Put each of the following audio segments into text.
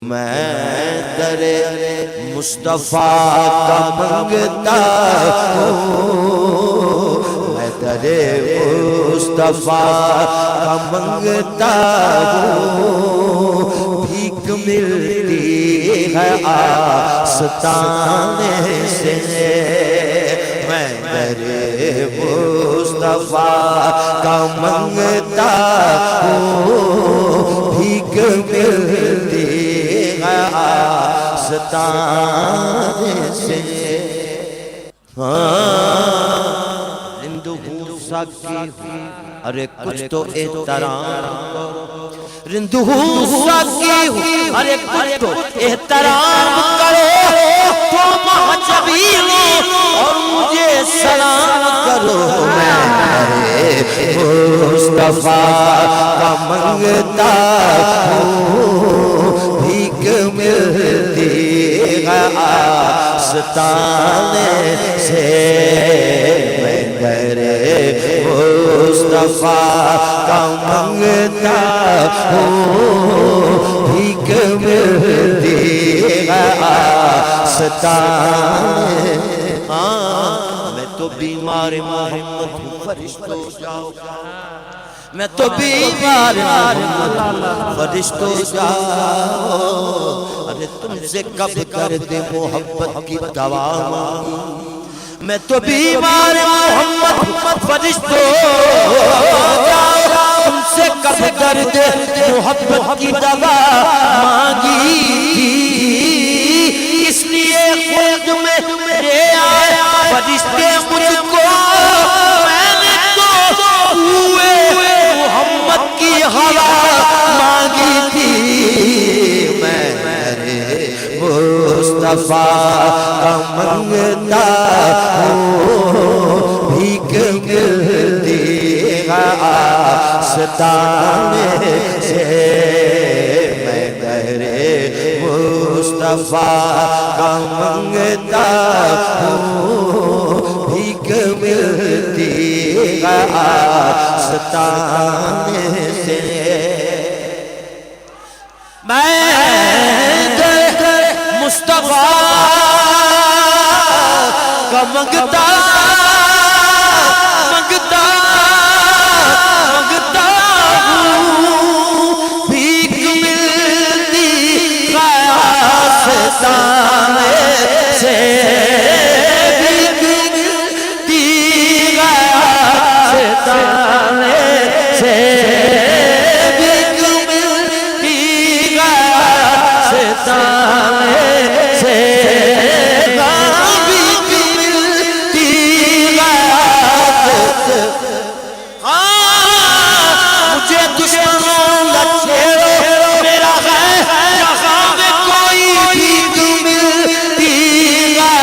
میں در مصطفیٰ کا منگتا ہوں، میں در مصطفیٰ کا منگتا ہوں، بھیک ملتی ہے آستانے سے، میں در مصطفیٰ کا منگتا ہوں، بھیک ملتی ہے آستانے سے۔ رندو حوصہ کی ارے کچھ تو احترام، رندو حوصہ کی ارے کچھ تو احترام کرو، تو محجبینوں اور مجھے سلام کرو، میں مصطفیٰ کا منگتا ہوں، بھیک ملتی ہے آستانے سے، میں در مصطفیٰ کا منگتا ہوں، بھیک ملتی ہے آستانے۔ میں تو بیمار محمد ہوں، فرشتوں جاؤ، میں تو بیمار محمد فرشتوں جاؤ، ارے تم سے کب کر دے محبت کی دوا مانگی، میں تو بیمار محمد فرشتوں جاؤ، تم سے کب کر دے محبت کی دوا مانگی، اس لیے خود میں میرے آئے فرشتے مجھ کو، میں نے تو ہوئے محمد کی ہوا مانگی تھی، میں مصطفیٰ کا منگتا ہوں، بھیک ملتی ہے آستانے سے، میں در مصطفیٰ کا منگتا ہوں، بھیک ملتی ہے آستانے سے، میں در مصطفیٰ کا منگتا ہوں، بھیک ملتی ہے آستانے سے، بھیک ملتی ہے آستانے سے، بھیک ملتی ہے آستانے سے، بھیک ملتی ہے آستانے۔ مجھے دشمنوں نہ چھیڑو، میرا ہے جہاں میں کوئی بھیک ملتی ہے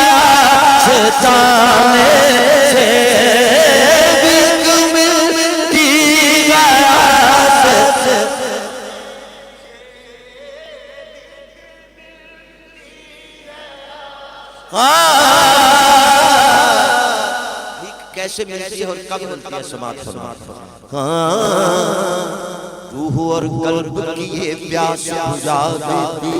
آستانے سے، بھیک ملتی ہے آستانے۔ بھیک کیسے ملتی ہے اور کب ملتی ہے؟ سماعت فرمائیں۔ روح اور قلب کی یہ پیاس بجھا دیتی،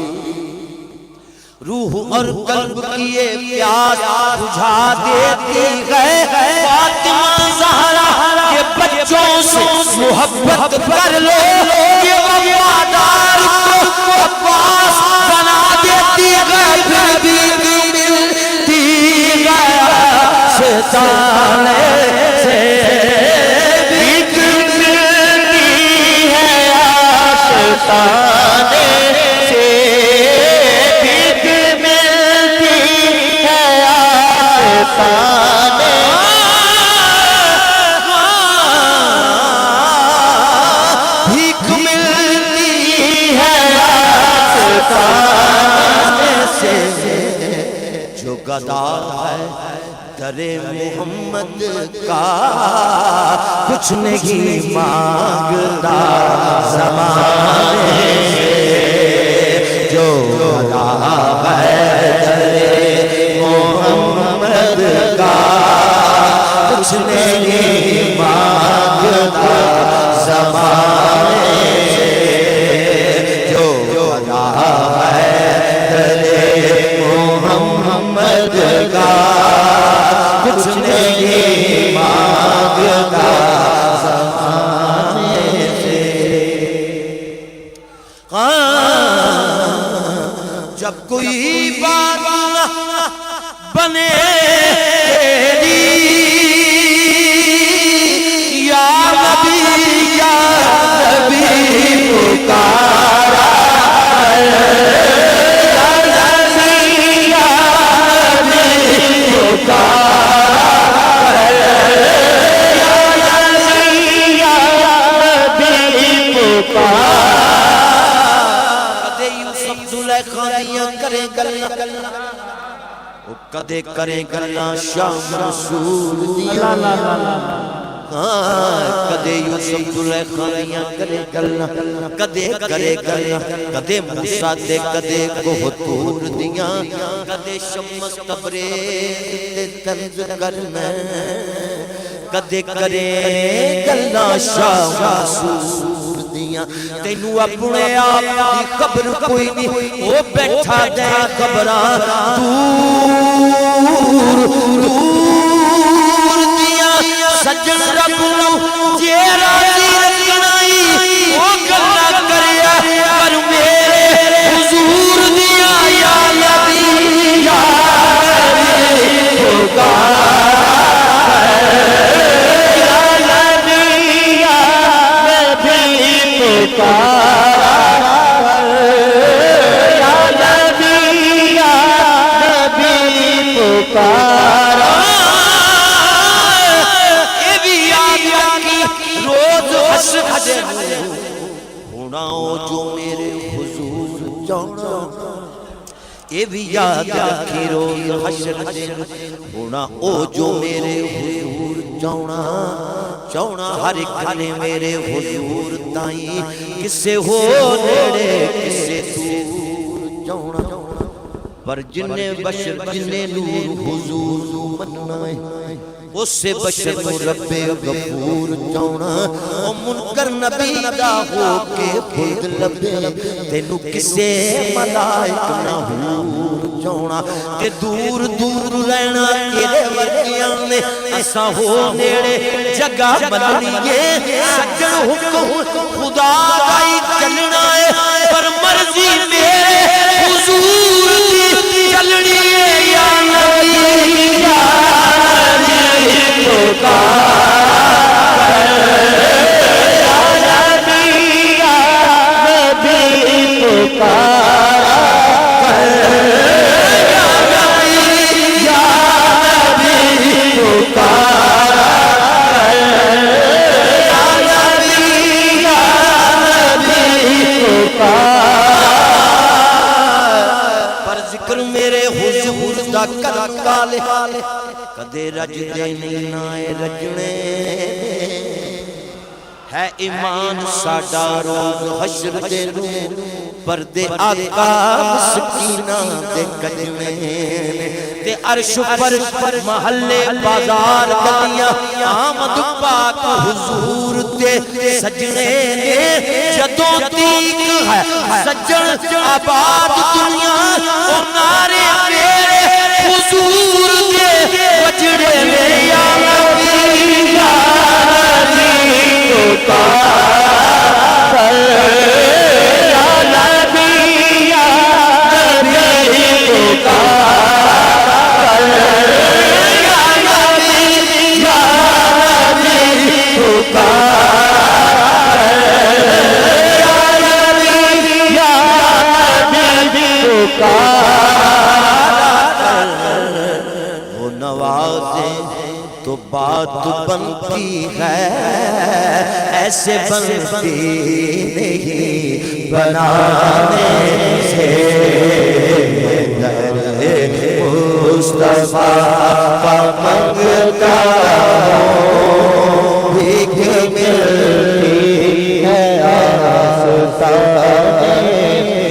روح اور قلب کی یہ پیاس بجھا دیتی ہے، فاطمہ زہرا کے بچوں سے محبت کر لو، یہ وفادار کو عباس بنا دیتی ہے، پھر بھی ملتی ہے آستانے سے، بھیک ملتی ہے آستانے سے، بھیک ملتی ہے آستانے۔ بھیک ملتی ہے آستانے سے، جو گدا ہے در محمد کا کچھ نہیں مانگتا زمانے سے، جو گدا ہے در محمد کا کچھ نہیں مانگتا زمانے سے، جو گدا ہے جب کوئی بات نہ بنے تیری یا نبی پکارا کدے کرے گلا شام رسول دیا کدے یوسف زلیخا دیاں کرے گلا کدے کرے گلا کدے موسیٰ دے کدے کوہ طور دیاں کدے شمس تبریز دے طنز کرنا کدے کرے گلا شام رسول دیاں تینو اپنے آپ دی خبر کوئی نہیں وہ بیٹھا دے خبران دور دیاں سجن رب نو جے راضی رکھنائی وہ گلہ کریا پر میرے حضور دیاں یا نبی یا نبی پکارا یا نبی یا نبی پکارا یا نبی یا نبی پکارا اے بھی یاد رکھی روز حشر ہونا جو میرے حضور جانا اے بھی یاد رکھی روز حشر ہونا او جو میرے حضور جانا چونا ہر ایک نے میرے حضور تائیں کسے ہو نیڑے کسے دور جانا پر جنہیں بشر جنہیں نور حضور مننا ہے اس سے بشر رب غفور جانا او منکر نبی دا ہو کے خود لبے تینو کسے ملائک نہ حور جانا کہ دور دور رہنا تیرے ورگیاں نے ایسا ہو نیڑے جگہ بنائیے سجن حکم خدا آئی چلنا ہے پر مرضی میرے حضور کی چلنی ہے یا نبی یا نبی پکارا یا نبی یا نبی پکارا یا نبی یا نبی پکارا یا نبی یا نبی پکارا پر ذکر میرے حضور دا کر کالے کدے رج دے نہیں نائے رجنے ہے ایمان ساڈا روز حشر دے نو پردے آقا مسکینہ دے کجنے تے عرش پر محلے بازار گلیاں آمد پاک حضور تے سجنے نے جدوں تیک ہے سجن آباد دنیا او نارے میرے حضور کے وجڑے میں یا نبی یا نبی پکارا یا نبی یا نبی پکارا یا نبی یا نبی پکارا یا نبی یا نبی پکارا وہ نوازیں تو بات بنتی ہے ایسے بنتی نہیں بنانے سے در مصطفیٰ کا منگ